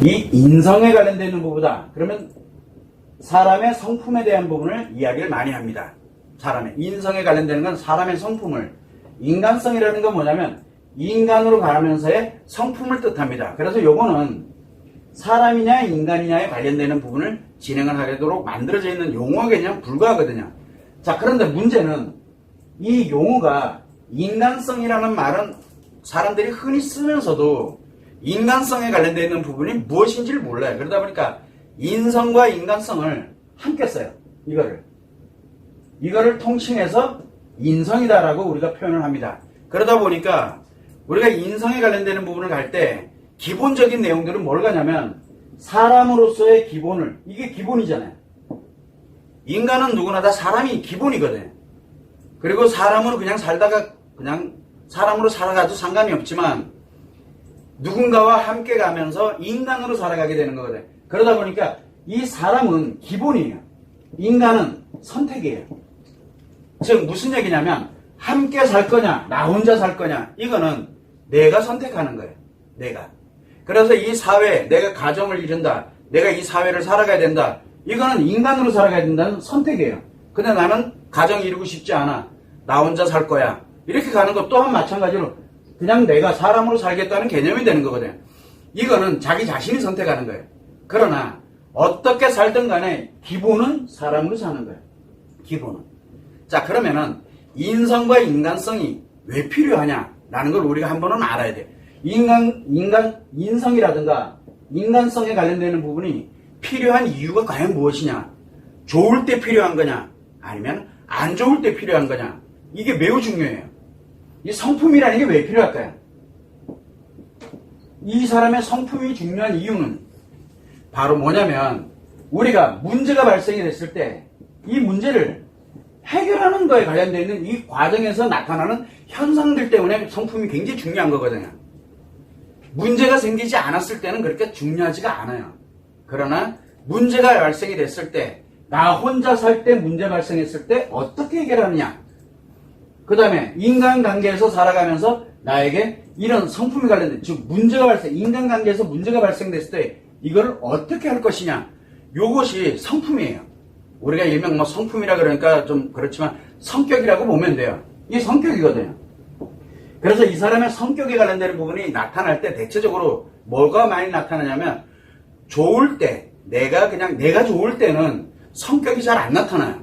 이 인성에 관련되어 있는 부분이다. 그러면 사람의 성품에 대한 부분을 이야기를 많이 합니다. 사람의 인성에 관련되는 건 사람의 성품을, 인간성이라는 건 뭐냐면 인간으로 가면서의 성품을 뜻합니다. 그래서 요거는 사람이냐 인간이냐에 관련되는 부분을 진행을 하도록 만들어져 있는 용어에 그냥 불과하거든요. 자, 그런데 문제는 이 용어가 인간성이라는 말은 사람들이 흔히 쓰면서도 인간성에 관련되어 있는 부분이 무엇인지를 몰라요. 그러다 보니까 인성과 인간성을 함께 써요. 이거를 통칭해서 인성이다라고 우리가 표현을 합니다. 그러다 보니까 우리가 인성에 관련되는 부분을 갈 때 기본적인 내용들은 뭘 가냐면 사람으로서의 기본을, 이게 기본이잖아요. 인간은 누구나 다 사람이 기본이거든. 그리고 사람으로 그냥 살다가 그냥 사람으로 살아가도 상관이 없지만 누군가와 함께 가면서 인간으로 살아가게 되는 거거든. 그러다 보니까 이 사람은 기본이에요. 인간은 선택이에요. 즉 무슨 얘기냐면 함께 살 거냐 나 혼자 살 거냐 이거는 내가 선택하는 거예요. 내가. 그래서 이 사회, 내가 가정을 이룬다, 내가 이 사회를 살아가야 된다, 이거는 인간으로 살아가야 된다는 선택이에요. 근데 나는 가정 이루고 싶지 않아, 나 혼자 살 거야, 이렇게 가는 것 또한 마찬가지로 그냥 내가 사람으로 살겠다는 개념이 되는 거거든요. 이거는 자기 자신이 선택하는 거예요. 그러나 어떻게 살든 간에 기본은 사람으로 사는 거예요. 기본은. 자, 그러면은 인성과 인간성이 왜 필요하냐라는 걸 우리가 한 번은 알아야 돼요. 인성이라든가 인간성에 관련되는 부분이 필요한 이유가 과연 무엇이냐? 좋을 때 필요한 거냐? 아니면 안 좋을 때 필요한 거냐? 이게 매우 중요해요. 이 성품이라는 게 왜 필요할까요? 이 사람의 성품이 중요한 이유는 바로 뭐냐면 우리가 문제가 발생이 됐을 때 이 문제를 해결하는 거에 관련되어 있는 이 과정에서 나타나는 현상들 때문에 성품이 굉장히 중요한 거거든요. 문제가 생기지 않았을 때는 그렇게 중요하지가 않아요. 그러나 문제가 발생이 됐을 때, 나 혼자 살 때 문제 발생했을 때 어떻게 해결하느냐, 그 다음에 인간관계에서 살아가면서 나에게 이런 성품이 관련된, 즉 문제가 발생, 인간관계에서 문제가 발생됐을 때 이걸 어떻게 할 것이냐, 요것이 성품이에요. 우리가 일명 뭐 성품이라 그러니까 좀 그렇지만 성격이라고 보면 돼요. 이게 성격이거든요. 그래서 이 사람의 성격에 관련되는 부분이 나타날 때 대체적으로 뭐가 많이 나타나냐면 좋을 때, 내가 좋을 때는 성격이 잘 안 나타나요.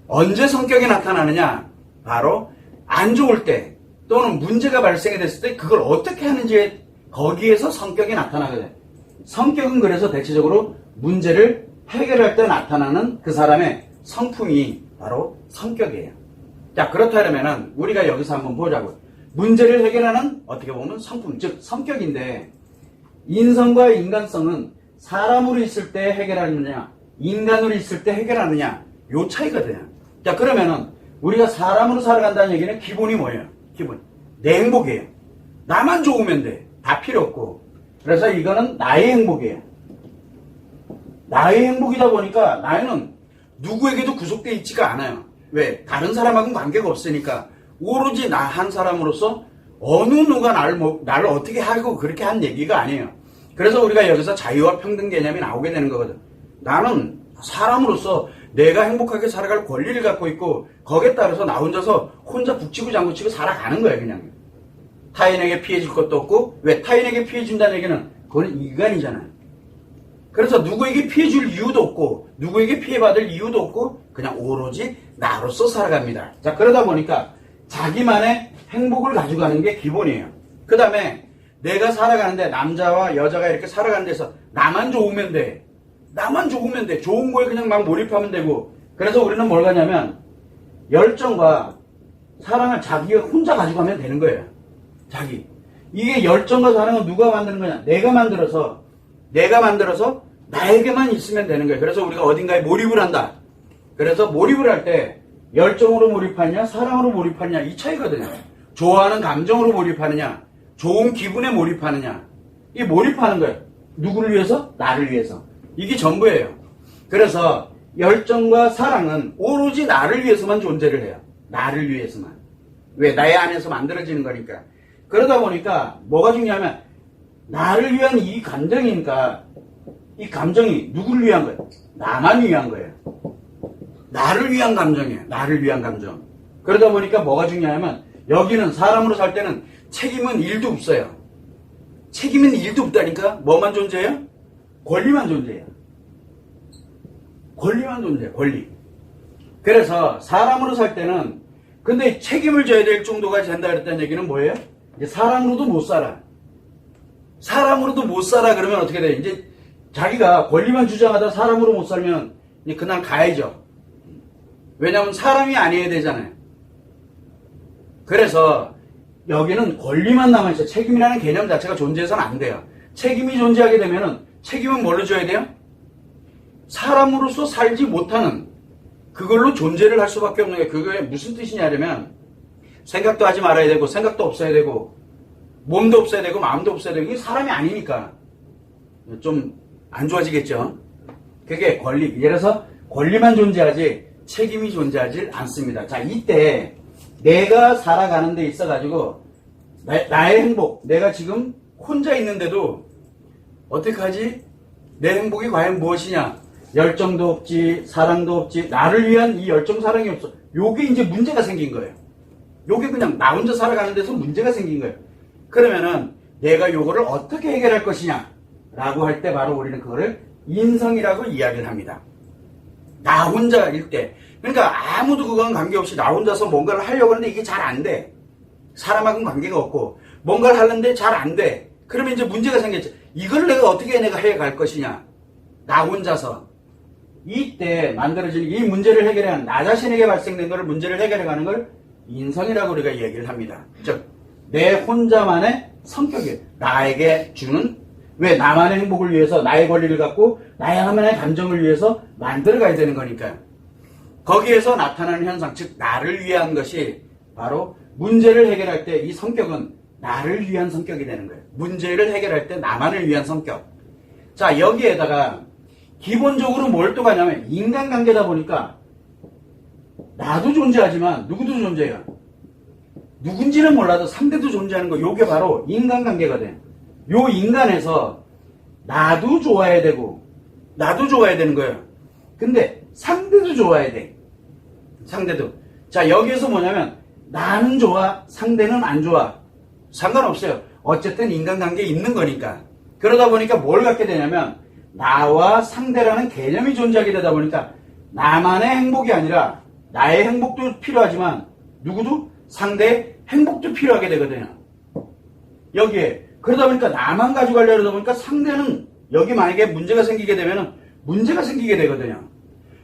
언제 성격이 나타나느냐? 바로 안 좋을 때 또는 문제가 발생이 됐을 때 그걸 어떻게 하는지 거기에서 성격이 나타나거든요. 성격은 그래서 대체적으로 문제를 해결할 때 나타나는 그 사람의 성품이 바로 성격이에요. 자, 그렇다면은 우리가 여기서 한번 보자고요. 문제를 해결하는 어떻게 보면 성품, 즉 성격인데 인성과 인간성은 사람으로 있을 때 해결하느냐 인간으로 있을 때 해결하느냐 요 차이거든요. 자, 그러면은 우리가 사람으로 살아간다는 얘기는 기본이 뭐예요? 기본 내 행복이에요. 나만 좋으면 돼. 다 필요 없고. 그래서 이거는 나의 행복이에요. 나의 행복이다 보니까 나는 누구에게도 구속되어 있지가 않아요. 왜? 다른 사람하고는 관계가 없으니까 오로지 나 한 사람으로서 어느 누가 나를 어떻게 하고 그렇게 한 얘기가 아니에요. 그래서 우리가 여기서 자유와 평등 개념이 나오게 되는 거거든. 나는 사람으로서 내가 행복하게 살아갈 권리를 갖고 있고 거기에 따라서 나 혼자 북치고 장구치고 살아가는 거예요. 그냥 타인에게 피해 줄 것도 없고. 왜? 타인에게 피해 준다는 얘기는 그건 인간이잖아요. 그래서 누구에게 피해 줄 이유도 없고 누구에게 피해 받을 이유도 없고 그냥 오로지 나로서 살아갑니다. 자, 그러다 보니까 자기만의 행복을 가져가는 게 기본이에요. 그 다음에 내가 살아가는데 남자와 여자가 이렇게 살아가는 데서 나만 좋으면 돼. 나만 좋으면 돼. 좋은 거에 그냥 막 몰입하면 되고. 그래서 우리는 뭘 가냐면 열정과 사랑을 자기가 혼자 가져가면 되는 거예요. 자기. 이게 열정과 사랑은 누가 만드는 거냐? 내가 만들어서 나에게만 있으면 되는 거예요. 그래서 우리가 어딘가에 몰입을 한다. 그래서 몰입을 할 때 열정으로 몰입하느냐 사랑으로 몰입하느냐 이 차이거든요. 좋아하는 감정으로 몰입하느냐 좋은 기분에 몰입하느냐, 이 몰입하는 거예요. 누구를 위해서? 나를 위해서. 이게 전부예요. 그래서 열정과 사랑은 오로지 나를 위해서만 존재를 해요. 나를 위해서만. 왜? 나의 안에서 만들어지는 거니까. 그러다 보니까 뭐가 중요하면 나를 위한 이 감정이니까 이 감정이 누구를 위한 거예요? 나만 위한 거예요. 나를 위한 감정이에요. 나를 위한 감정. 그러다 보니까 뭐가 중요하냐면 여기는 사람으로 살 때는 책임은 1도 없어요. 책임은 1도 없다니까. 뭐만 존재해요? 권리만 존재해요. 권리만 존재해요. 권리. 그래서 사람으로 살 때는 근데 책임을 져야 될 정도가 된다 그랬다는 얘기는 뭐예요? 이제 사람으로도 못 살아. 사람으로도 못 살아 그러면 어떻게 돼? 이제 자기가 권리만 주장하다 사람으로 못 살면 이제 그날 가야죠. 왜냐하면 사람이 아니어야 되잖아요. 그래서 여기는 권리만 남아있어요. 책임이라는 개념 자체가 존재해서는 안 돼요. 책임이 존재하게 되면은 책임은 뭘로 줘야 돼요? 사람으로서 살지 못하는 그걸로 존재를 할 수밖에 없는 게 그게 무슨 뜻이냐면 생각도 하지 말아야 되고 생각도 없어야 되고 몸도 없어야 되고 마음도 없어야 되고 이게 사람이 아니니까 좀 안 좋아지겠죠. 그게 권리. 예를 들어서 권리만 존재하지 책임이 존재하지 않습니다. 자, 이때 내가 살아가는 데 있어가지고 나의 행복, 내가 지금 혼자 있는데도 어떡하지? 내 행복이 과연 무엇이냐? 열정도 없지, 사랑도 없지, 나를 위한 이 열정, 사랑이 없어. 요게 이제 문제가 생긴 거예요. 요게 그냥 나 혼자 살아가는 데서 문제가 생긴 거예요. 그러면은 내가 요거를 어떻게 해결할 것이냐? 라고 할 때 바로 우리는 그거를 인성이라고 이야기를 합니다. 나 혼자일 때. 그러니까 아무도 그건 관계없이 나 혼자서 뭔가를 하려고 하는데 이게 잘 안 돼. 사람하고는 관계가 없고 뭔가를 하는데 잘 안 돼. 그러면 이제 문제가 생겼죠. 이걸 내가 어떻게 내가 해갈 것이냐. 나 혼자서. 이때 만들어지는 이 문제를 해결하는 나 자신에게 발생된 것을 문제를 해결해가는 걸 인성이라고 우리가 얘기를 합니다. 즉, 내 혼자만의 성격이에요. 나에게 주는 왜 나만의 행복을 위해서 나의 권리를 갖고 나야만의 감정을 위해서 만들어가야 되는 거니까요. 거기에서 나타나는 현상, 즉 나를 위한 것이 바로 문제를 해결할 때 이 성격은 나를 위한 성격이 되는 거예요. 문제를 해결할 때 나만을 위한 성격. 자, 여기에다가 기본적으로 뭘 또 가냐면 인간관계다 보니까 나도 존재하지만 누구도 존재해요. 누군지는 몰라도 상대도 존재하는 거. 요게 바로 인간관계가 돼요. 요 인간에서 나도 좋아야 되고 나도 좋아야 되는 거예요. 근데 상대도 좋아야 돼. 상대도. 자, 여기에서 뭐냐면 나는 좋아, 상대는 안 좋아. 상관없어요. 어쨌든 인간관계에 있는 거니까. 그러다 보니까 뭘 갖게 되냐면 나와 상대라는 개념이 존재하게 되다 보니까 나만의 행복이 아니라 나의 행복도 필요하지만 누구도 상대의 행복도 필요하게 되거든요. 여기에. 그러다 보니까 나만 가져가려고 그러다 보니까 상대는 여기 만약에 문제가 생기게 되면은 문제가 생기게 되거든요.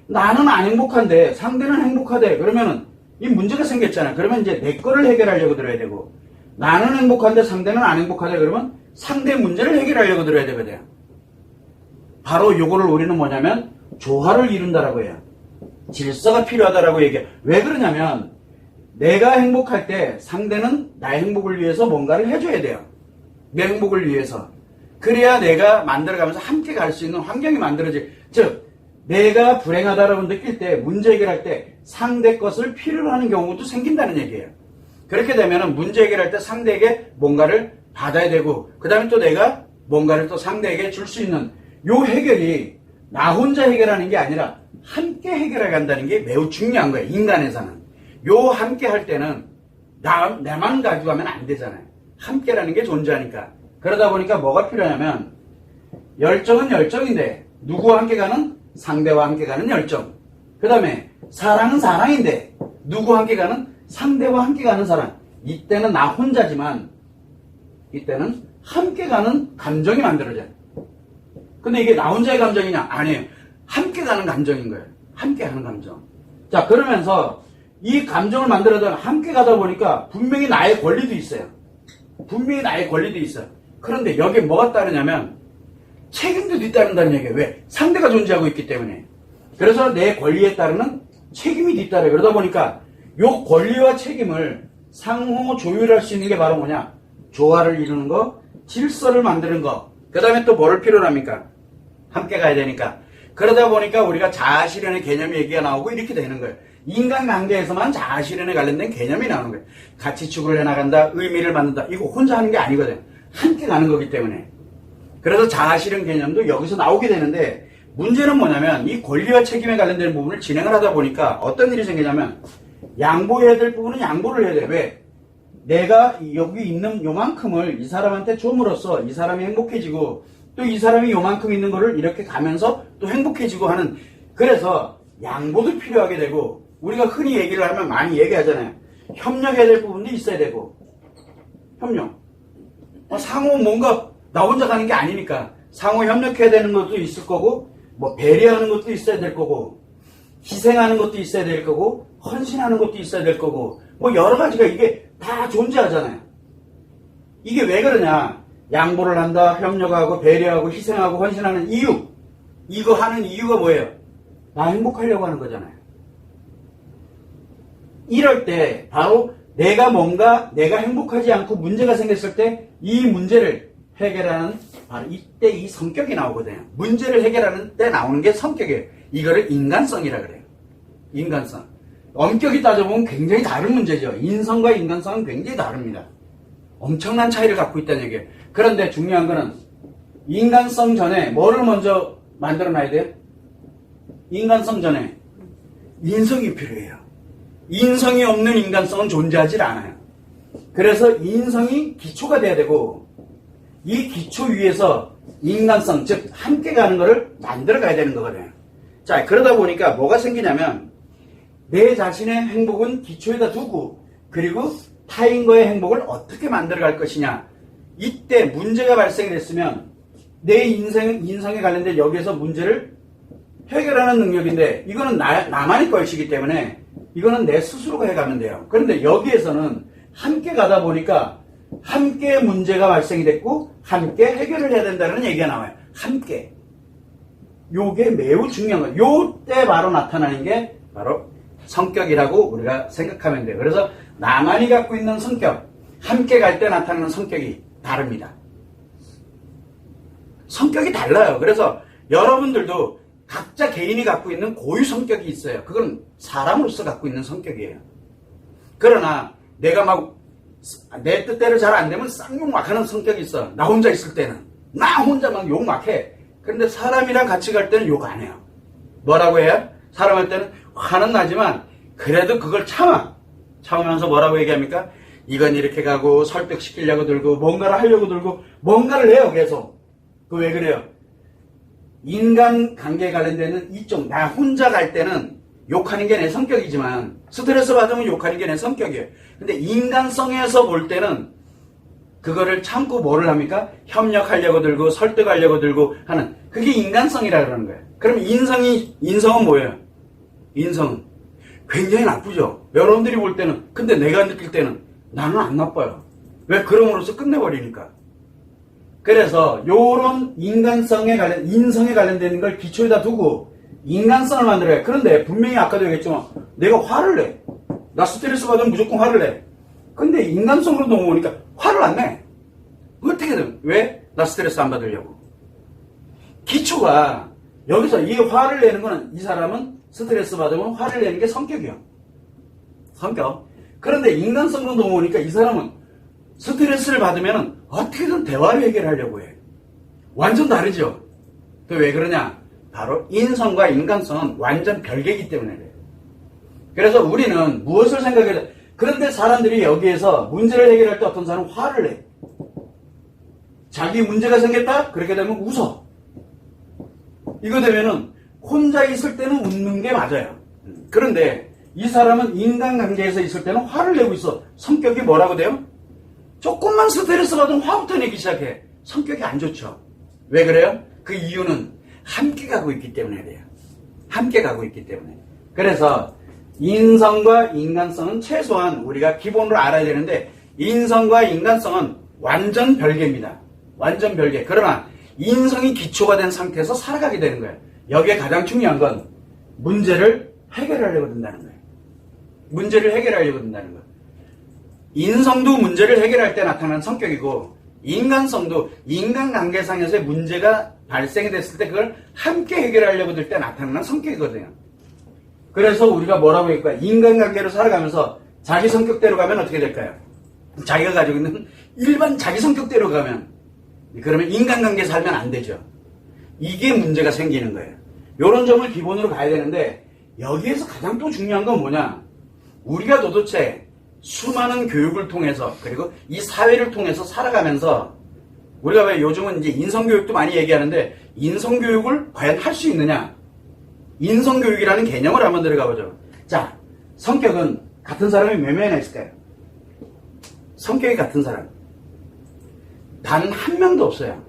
나는 안 행복한데 상대는 행복하대. 그러면은 이 문제가 생겼잖아. 그러면 이제 내 거를 해결하려고 들어야 되고 나는 행복한데 상대는 안 행복하대. 그러면 상대 문제를 해결하려고 들어야 되거든요. 바로 요거를 우리는 뭐냐면 조화를 이룬다라고 해요. 질서가 필요하다라고 얘기해요. 왜 그러냐면 내가 행복할 때 상대는 나의 행복을 위해서 뭔가를 해줘야 돼요. 내 행복을 위해서. 그래야 내가 만들어가면서 함께 갈 수 있는 환경이 만들어질. 즉 내가 불행하다라고 느낄 때 문제 해결할 때 상대 것을 필요로 하는 경우도 생긴다는 얘기예요. 그렇게 되면 문제 해결할 때 상대에게 뭔가를 받아야 되고 그 다음에 또 내가 뭔가를 또 상대에게 줄 수 있는 요 해결이 나 혼자 해결하는 게 아니라 함께 해결해 간다는 게 매우 중요한 거예요. 인간에서는. 요 함께 할 때는 나만 가지고 가면 안 되잖아요. 함께라는 게 존재하니까. 그러다 보니까 뭐가 필요하냐면 열정은 열정인데 누구와 함께 가는? 상대와 함께 가는 열정. 그 다음에 사랑은 사랑인데 누구와 함께 가는? 상대와 함께 가는 사랑. 이때는 나 혼자지만 이때는 함께 가는 감정이 만들어져요. 근데 이게 나 혼자의 감정이냐? 아니에요. 함께 가는 감정인 거예요. 함께 가는 감정. 자, 그러면서 이 감정을 만들어다 함께 가다 보니까 분명히 나의 권리도 있어요. 분명히 나의 권리도 있어요. 그런데 여기에 뭐가 따르냐면 책임도 뒤따른다는 얘기예요. 왜? 상대가 존재하고 있기 때문에. 그래서 내 권리에 따르는 책임이 뒤따라요. 그러다 보니까 요 권리와 책임을 상호 조율할 수 있는 게 바로 뭐냐? 조화를 이루는 거, 질서를 만드는 거. 그 다음에 또 뭐를 필요로 합니까? 함께 가야 되니까. 그러다 보니까 우리가 자아실현의 개념 얘기가 나오고 이렇게 되는 거예요. 인간관계에서만 자아실현에 관련된 개념이 나오는 거예요. 가치 추구를 해나간다, 의미를 만든다. 이거 혼자 하는 게 아니거든. 함께 가는 거기 때문에. 그래서 자아실현 개념도 여기서 나오게 되는데, 문제는 뭐냐면 이 권리와 책임에 관련된 부분을 진행을 하다 보니까 어떤 일이 생기냐면, 양보해야 될 부분은 양보를 해야 돼. 왜? 내가 여기 있는 요만큼을 이 사람한테 줌으로써 이 사람이 행복해지고, 또 이 사람이 요만큼 있는 거를 이렇게 가면서 또 행복해지고 하는, 그래서 양보도 필요하게 되고, 우리가 흔히 얘기를 하면 많이 얘기하잖아요. 협력해야 될 부분도 있어야 되고, 협력. 상호 뭔가 나 혼자 가는 게 아니니까 상호 협력해야 되는 것도 있을 거고, 뭐 배려하는 것도 있어야 될 거고, 희생하는 것도 있어야 될 거고, 헌신하는 것도 있어야 될 거고, 뭐 여러 가지가 이게 다 존재하잖아요. 이게 왜 그러냐? 양보를 한다, 협력하고, 배려하고, 희생하고, 헌신하는 이유. 이거 하는 이유가 뭐예요? 나 행복하려고 하는 거잖아요. 이럴 때 바로 내가 행복하지 않고 문제가 생겼을 때 이 문제를 해결하는 바로 이때 이 성격이 나오거든요. 문제를 해결하는 때 나오는 게 성격이에요. 이거를 인간성이라 그래요. 인간성. 엄격히 따져보면 굉장히 다른 문제죠. 인성과 인간성은 굉장히 다릅니다. 엄청난 차이를 갖고 있다는 얘기예요. 그런데 중요한 거는 인간성 전에 뭐를 먼저 만들어놔야 돼요? 인간성 전에 인성이 필요해요. 인성이 없는 인간성은 존재하지 않아요. 그래서 인성이 기초가 돼야 되고, 이 기초 위에서 인간성, 즉 함께 가는 거를 만들어 가야 되는 거거든요. 자, 그러다 보니까 뭐가 생기냐면 내 자신의 행복은 기초에다 두고, 그리고 타인과의 행복을 어떻게 만들어 갈 것이냐. 이때 문제가 발생이 됐으면 내 인성에 관련된 여기에서 문제를 해결하는 능력인데, 이거는 나만의 것이기 때문에 이거는 내 스스로가 해가면 돼요. 그런데 여기에서는 함께 가다 보니까 함께 문제가 발생이 됐고 함께 해결을 해야 된다는 얘기가 나와요. 함께. 요게 매우 중요한 거예요. 요때 바로 나타나는 게 바로 성격이라고 우리가 생각하면 돼요. 그래서 나만이 갖고 있는 성격, 함께 갈 때 나타나는 성격이 다릅니다. 성격이 달라요. 그래서 여러분들도 각자 개인이 갖고 있는 고유 성격이 있어요. 그건 사람으로서 갖고 있는 성격이에요. 그러나 내가 막 내 뜻대로 잘 안 되면 쌍욕 막 하는 성격이 있어. 나 혼자 있을 때는. 나 혼자 막 욕 막 해. 그런데 사람이랑 같이 갈 때는 욕 안 해요. 뭐라고 해요? 사람 할 때는 화는 나지만 그래도 그걸 참으면서 뭐라고 얘기합니까? 이건 이렇게 가고 설득시키려고 들고 뭔가를 하려고 들고 뭔가를 해요. 계속. 그 왜 그래요? 인간관계에 관련되는 이쪽, 나 혼자 갈 때는 욕하는 게 내 성격이지만 스트레스 받으면 욕하는 게 내 성격이에요. 근데 인간성에서 볼 때는 그거를 참고 뭐를 합니까? 협력하려고 들고 설득하려고 들고 하는, 그게 인간성이라 그러는 거예요. 그럼 인성은 뭐예요? 인성은 굉장히 나쁘죠. 여러분들이 볼 때는. 근데 내가 느낄 때는 나는 안 나빠요. 왜? 그럼으로써 끝내버리니까. 그래서 요런 인성에 관련되는 걸 기초에다 두고 인간성을 만들어야. 그런데 분명히 아까도 얘기했지만 내가 화를 내. 나 스트레스 받으면 무조건 화를 내. 근데 인간성으로 넘어오니까 화를 안 내. 어떻게든. 왜? 나 스트레스 안 받으려고. 기초가 여기서 이 화를 내는 거는, 이 사람은 스트레스 받으면 화를 내는 게 성격이야. 성격. 그런데 인간성으로 넘어오니까 이 사람은 스트레스를 받으면 어떻게든 대화를 해결하려고 해. 완전 다르죠. 왜 그러냐? 바로 인성과 인간성은 완전 별개이기 때문에 그래요. 그래서 우리는 무엇을 생각해야 돼? 그런데 사람들이 여기에서 문제를 해결할 때 어떤 사람은 화를 내. 자기 문제가 생겼다? 그렇게 되면 웃어. 이거 되면은 혼자 있을 때는 웃는 게 맞아요. 그런데 이 사람은 인간관계에서 있을 때는 화를 내고 있어. 성격이 뭐라고 돼요? 조금만 스트레스 받으면 화부터 내기 시작해. 성격이 안 좋죠. 왜 그래요? 그 이유는 함께 가고 있기 때문에 그래요. 함께 가고 있기 때문에. 그래서 인성과 인간성은 최소한 우리가 기본으로 알아야 되는데, 인성과 인간성은 완전 별개입니다. 완전 별개. 그러나 인성이 기초가 된 상태에서 살아가게 되는 거예요. 여기에 가장 중요한 건 문제를 해결하려고 든다는 거예요. 문제를 해결하려고 든다는 거예요. 인성도 문제를 해결할 때 나타나는 성격이고, 인간성도 인간관계상에서의 문제가 발생이 됐을 때 그걸 함께 해결하려고 들 때 나타나는 성격이거든요. 그래서 우리가 뭐라고 할까요? 인간관계로 살아가면서 자기 성격대로 가면 어떻게 될까요? 자기가 가지고 있는 일반 자기 성격대로 가면 그러면 인간관계 살면 안 되죠. 이게 문제가 생기는 거예요. 이런 점을 기본으로 가야 되는데 여기에서 가장 또 중요한 건 뭐냐? 우리가 도대체 수많은 교육을 통해서 그리고 이 사회를 통해서 살아가면서 우리가 왜 요즘은 이제 인성교육도 많이 얘기하는데 인성교육을 과연 할 수 있느냐? 인성교육이라는 개념을 한번 들어가 보죠. 자, 성격은 같은 사람이 몇 명이나 있을까요? 성격이 같은 사람. 단 한 명도 없어요.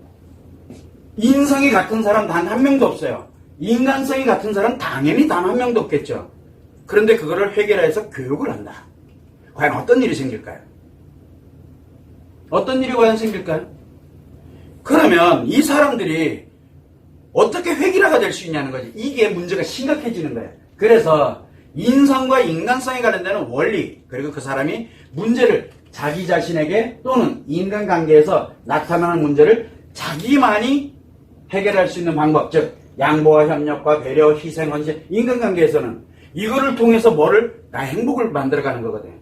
인성이 같은 사람 단 한 명도 없어요. 인간성이 같은 사람 당연히 단 한 명도 없겠죠. 그런데 그거를 해결해서 교육을 한다. 과연 어떤 일이 생길까요? 어떤 일이 과연 생길까요? 그러면 이 사람들이 어떻게 획일화가 될 수 있냐는 거지. 이게 문제가 심각해지는 거예요. 그래서 인성과 인간성에 관련되는 원리, 그리고 그 사람이 문제를 자기 자신에게 또는 인간관계에서 나타나는 문제를 자기만이 해결할 수 있는 방법, 즉 양보와 협력과 배려, 희생, 헌신, 인간관계에서는 이거를 통해서 나의 행복을 만들어가는 거거든요.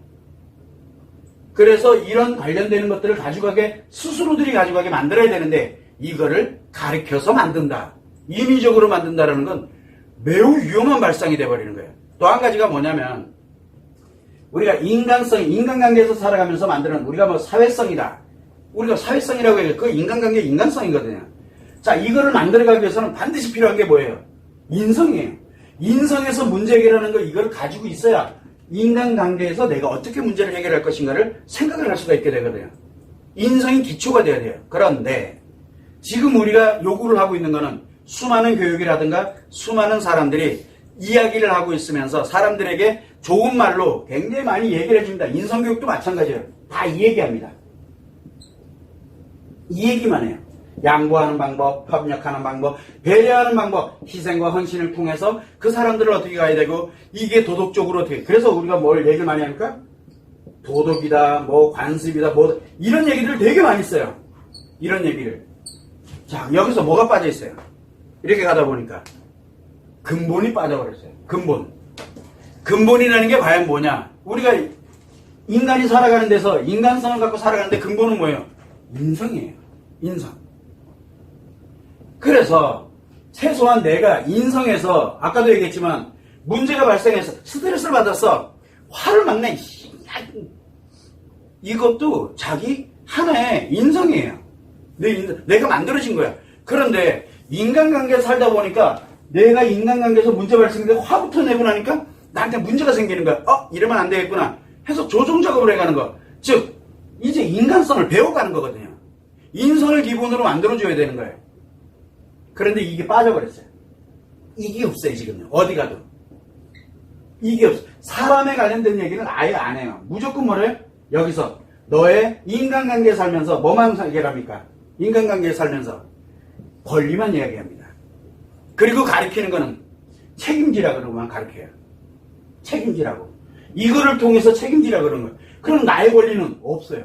그래서 이런 관련되는 것들을 가져가게 스스로들이 가져가게 만들어야 되는데 이거를 가르쳐서 만든다. 임의적으로 만든다는 건 매우 위험한 발상이 돼버리는 거예요. 또 한 가지가 뭐냐면 우리가 인간관계에서 살아가면서 만드는 우리가 뭐 사회성이다. 우리가 사회성이라고 해요. 그 인간관계 인간성이거든요. 자, 이거를 만들어가기 위해서는 반드시 필요한 게 뭐예요? 인성이에요. 인성에서 문제 해결하는 거 이걸 가지고 있어야 인간관계에서 내가 어떻게 문제를 해결할 것인가를 생각을 할 수가 있게 되거든요. 인성이 기초가 돼야 돼요. 그런데 지금 우리가 요구를 하고 있는 거는 수많은 교육이라든가 수많은 사람들이 이야기를 하고 있으면서 사람들에게 좋은 말로 굉장히 많이 얘기를 해줍니다. 인성교육도 마찬가지예요. 다 이 얘기합니다. 이 얘기만 해요. 양보하는 방법, 협력하는 방법, 배려하는 방법, 희생과 헌신을 통해서 그 사람들을 어떻게 가야 되고 이게 도덕적으로 어떻게 그래서 우리가 뭘 얘기를 많이 합니까? 도덕이다, 뭐 관습이다, 뭐 이런 얘기들을 되게 많이 써요. 이런 얘기를. 자, 여기서 뭐가 빠져 있어요? 이렇게 가다 보니까 근본이 빠져버렸어요. 근본이라는 게 과연 뭐냐? 우리가 인간이 살아가는 데서 인간성을 갖고 살아가는데 근본은 뭐예요? 인성이에요. 인성. 그래서 최소한 내가 인성에서 아까도 얘기했지만 문제가 발생해서 스트레스를 받았어. 화를 막 내. 이것도 자기 하나의 인성이에요. 내가 만들어진 거야. 그런데 인간관계에 살다 보니까 내가 인간관계에서 문제 발생되고 화부터 내고 나니까 나한테 문제가 생기는 거야. 이러면 안 되겠구나 해서 조정 작업을 해가는 거. 즉 이제 인간성을 배워가는 거거든요. 인성을 기본으로 만들어줘야 되는 거예요. 그런데 이게 빠져버렸어요. 이게 없어요. 지금요. 어디 가도. 이게 없어요. 사람에 관련된 얘기는 아예 안 해요. 무조건 뭐래요? 여기서 너의 인간관계에 살면서 뭐만 해결합니까? 인간관계에 살면서 권리만 이야기합니다. 그리고 가르치는 거는 책임지라 그러고만 가르쳐요. 책임지라고. 이거를 통해서 책임지라 그러는 거예요. 그럼 나의 권리는 없어요.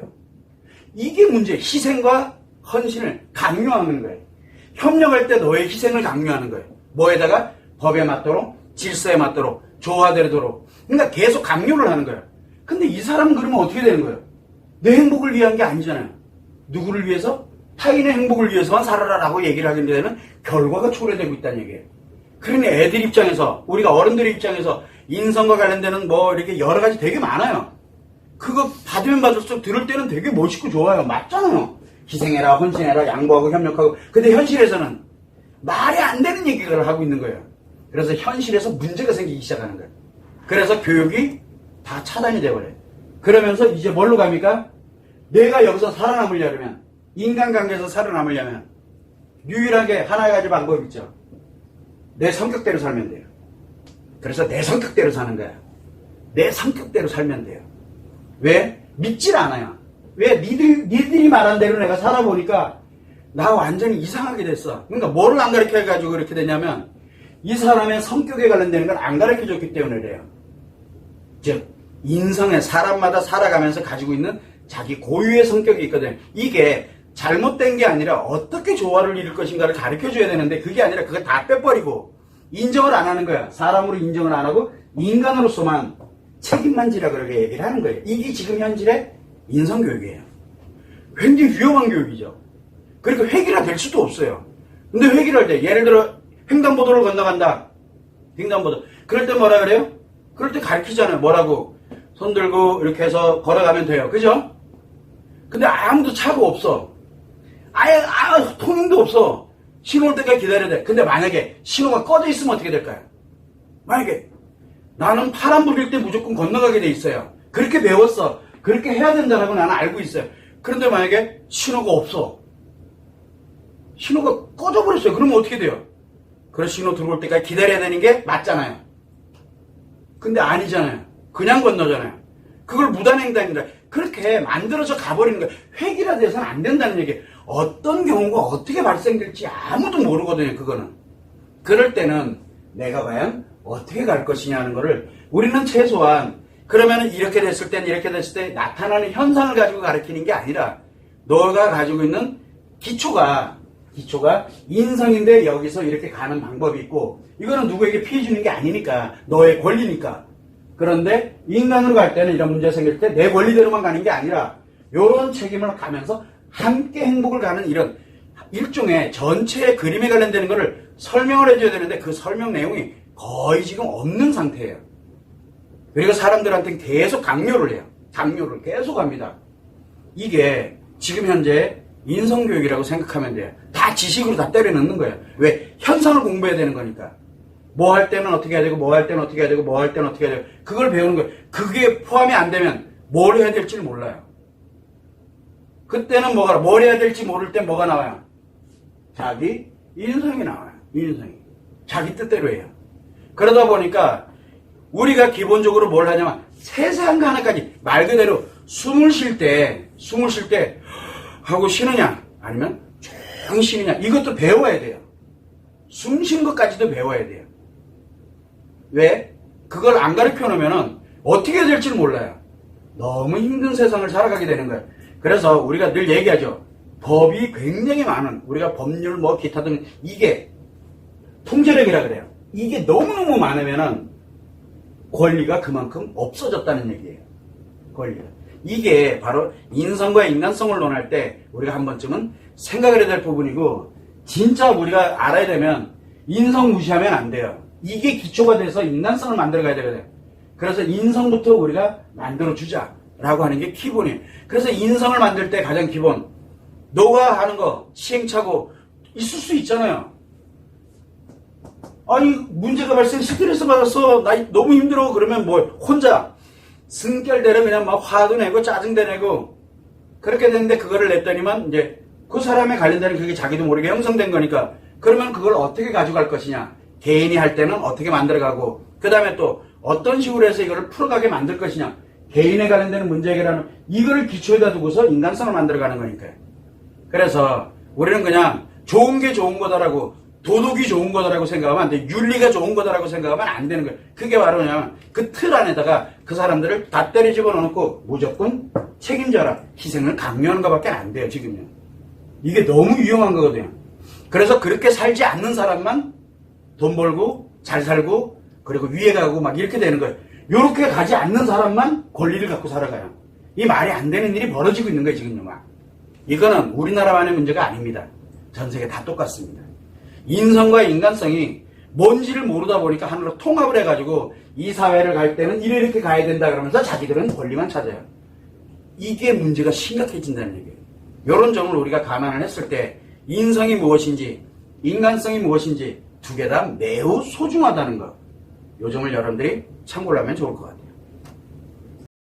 이게 문제. 희생과 헌신을 강요하는 거예요. 협력할 때 너의 희생을 강요하는 거예요. 뭐에다가? 법에 맞도록, 질서에 맞도록, 조화되도록. 그러니까 계속 강요를 하는 거예요. 근데 이 사람은 그러면 어떻게 되는 거예요? 내 행복을 위한 게 아니잖아요. 누구를 위해서? 타인의 행복을 위해서만 살아라라고 얘기를 하게 되면 결과가 초래되고 있다는 얘기예요. 그러니 애들 입장에서, 우리가 어른들 입장에서 인성과 관련되는 뭐 이렇게 여러 가지 되게 많아요. 그거 받으면 받을수록 들을 때는 되게 멋있고 좋아요. 맞잖아요. 희생해라, 헌신해라, 양보하고 협력하고. 근데 현실에서는 말이 안 되는 얘기를 하고 있는 거예요. 그래서 현실에서 문제가 생기기 시작하는 거예요. 그래서 교육이 다 차단이 돼버려요. 그러면서 이제 뭘로 갑니까? 내가 여기서 살아남으려면, 인간관계에서 살아남으려면 유일하게 하나의 가지 방법이 있죠. 내 성격대로 살면 돼요. 그래서 내 성격대로 사는 거야. 내 성격대로 살면 돼요. 왜? 믿질 않아요. 왜? 니들이 말한 대로 내가 살아보니까 나 완전히 이상하게 됐어. 그러니까 뭐를 안 가르쳐가지고 그렇게 되냐면 이 사람의 성격에 관련되는 걸 안 가르쳐줬기 때문에 그래요. 즉 인성의 사람마다 살아가면서 가지고 있는 자기 고유의 성격이 있거든요. 이게 잘못된 게 아니라 어떻게 조화를 이룰 것인가를 가르쳐줘야 되는데 그게 아니라 그거 다 빼버리고 인정을 안 하는 거야. 사람으로 인정을 안 하고 인간으로서만 책임만 지라 그렇게 얘기를 하는 거예요. 이게 지금 현실의 인성교육이에요. 굉장히 위험한 교육이죠. 그러니까 획일화될 수도 없어요. 근데 획일화할 때 예를 들어 횡단보도를 건너간다. 횡단보도. 그럴 때 뭐라 그래요? 그럴 때 가르치잖아요. 뭐라고? 손 들고 이렇게 해서 걸어가면 돼요. 그죠? 근데 아무도 차가 없어. 아예 통행도 없어. 신호 올 때까지 기다려야 돼. 근데 만약에 신호가 꺼져 있으면 어떻게 될까요? 만약에 나는 파란불일 때 무조건 건너가게 돼 있어요. 그렇게 배웠어. 그렇게 해야 된다라고 나는 알고 있어요. 그런데 만약에 신호가 없어. 신호가 꺼져버렸어요. 그러면 어떻게 돼요? 그래서 신호 들어올 때까지 기다려야 되는 게 맞잖아요. 근데 아니잖아요. 그냥 건너잖아요. 그걸 무단횡단이다. 그렇게 만들어서 가버리는 거예요. 획일화돼서는 안 된다는 얘기예요. 어떤 경우가 어떻게 발생될지 아무도 모르거든요. 그거는. 그럴 때는 내가 과연 어떻게 갈 것이냐 하는 거를 우리는 최소한 그러면 이렇게 됐을 땐 이렇게 됐을 때 나타나는 현상을 가지고 가르치는 게 아니라 너가 가지고 있는 기초가 인성인데 여기서 이렇게 가는 방법이 있고 이거는 누구에게 피해 주는 게 아니니까 너의 권리니까. 그런데 인간으로 갈 때는 이런 문제가 생길 때 내 권리대로만 가는 게 아니라 이런 책임을 가면서 함께 행복을 가는 이런 일종의 전체의 그림에 관련되는 것을 설명을 해줘야 되는데 그 설명 내용이 거의 지금 없는 상태예요. 그리고 사람들한테 계속 강요를 해요. 강요를 계속 합니다. 이게 지금 현재 인성교육이라고 생각하면 돼요. 다 지식으로 다 때려 넣는 거예요. 왜? 현상을 공부해야 되는 거니까. 뭐 할 때는 어떻게 해야 되고 뭐 할 때는 어떻게 해야 되고 뭐 할 때는 어떻게 해야 되고 그걸 배우는 거예요. 그게 포함이 안 되면 뭘 해야 될지를 몰라요. 그때는 뭘 해야 될지 모를 때 뭐가 나와요? 자기 인성이 나와요. 인성이. 자기 뜻대로 해요. 그러다 보니까 우리가 기본적으로 뭘 하냐면 세상과 하나까지 말 그대로 숨을 쉴 때 하고 쉬느냐 아니면 조용히 쉬느냐 이것도 배워야 돼요. 숨 쉬는 것까지도 배워야 돼요. 왜? 그걸 안 가르쳐 놓으면 어떻게 해야 될지를 몰라요. 너무 힘든 세상을 살아가게 되는 거예요. 그래서 우리가 늘 얘기하죠. 법이 굉장히 많은 우리가 법률 뭐 기타 등 이게 통제력이라 그래요. 이게 너무너무 많으면은 권리가 그만큼 없어졌다는 얘기예요. 권리가. 이게 바로 인성과 인간성을 논할 때 우리가 한 번쯤은 생각을 해야 될 부분이고 진짜 우리가 알아야 되면 인성 무시하면 안 돼요. 이게 기초가 돼서 인간성을 만들어 가야 되거든요. 그래서 인성부터 우리가 만들어 주자라고 하는 게 기본이에요. 그래서 인성을 만들 때 가장 기본 너가 하는 거 시행착오 있을 수 있잖아요. 아니 문제가 발생 스트레스 받았어 나 너무 힘들어 그러면 뭐 혼자 승결대로 그냥 막 화도 내고 짜증도 내고 그렇게 되는데 그거를 냈더니만 이제 그 사람에 관련된 그게 자기도 모르게 형성된 거니까 그러면 그걸 어떻게 가져갈 것이냐 개인이 할 때는 어떻게 만들어가고 그 다음에 또 어떤 식으로 해서 이거를 풀어가게 만들 것이냐 개인에 관련되는 문제 해결하는 이거를 기초에다 두고서 인간성을 만들어가는 거니까요. 그래서 우리는 그냥 좋은 게 좋은 거다라고 도덕이 좋은 거다라고 생각하면 안 돼. 윤리가 좋은 거다라고 생각하면 안 되는 거예요. 그게 바로 그냥 그 틀 안에다가 그 사람들을 다 때려 집어넣고 무조건 책임져라. 희생을 강요하는 것밖에 안 돼요. 지금요. 이게 너무 위험한 거거든요. 그래서 그렇게 살지 않는 사람만 돈 벌고 잘 살고 그리고 위에 가고 막 이렇게 되는 거예요. 이렇게 가지 않는 사람만 권리를 갖고 살아가요. 이 말이 안 되는 일이 벌어지고 있는 거예요. 지금요. 막. 이거는 우리나라만의 문제가 아닙니다. 전 세계 다 똑같습니다. 인성과 인간성이 뭔지를 모르다 보니까 하나로 통합을 해가지고 이 사회를 갈 때는 이렇게 가야 된다 그러면서 자기들은 권리만 찾아요. 이게 문제가 심각해진다는 얘기예요. 이런 점을 우리가 감안을 했을 때 인성이 무엇인지 인간성이 무엇인지 두 개 다 매우 소중하다는 것. 이 점을 여러분들이 참고를 하면 좋을 것 같아요.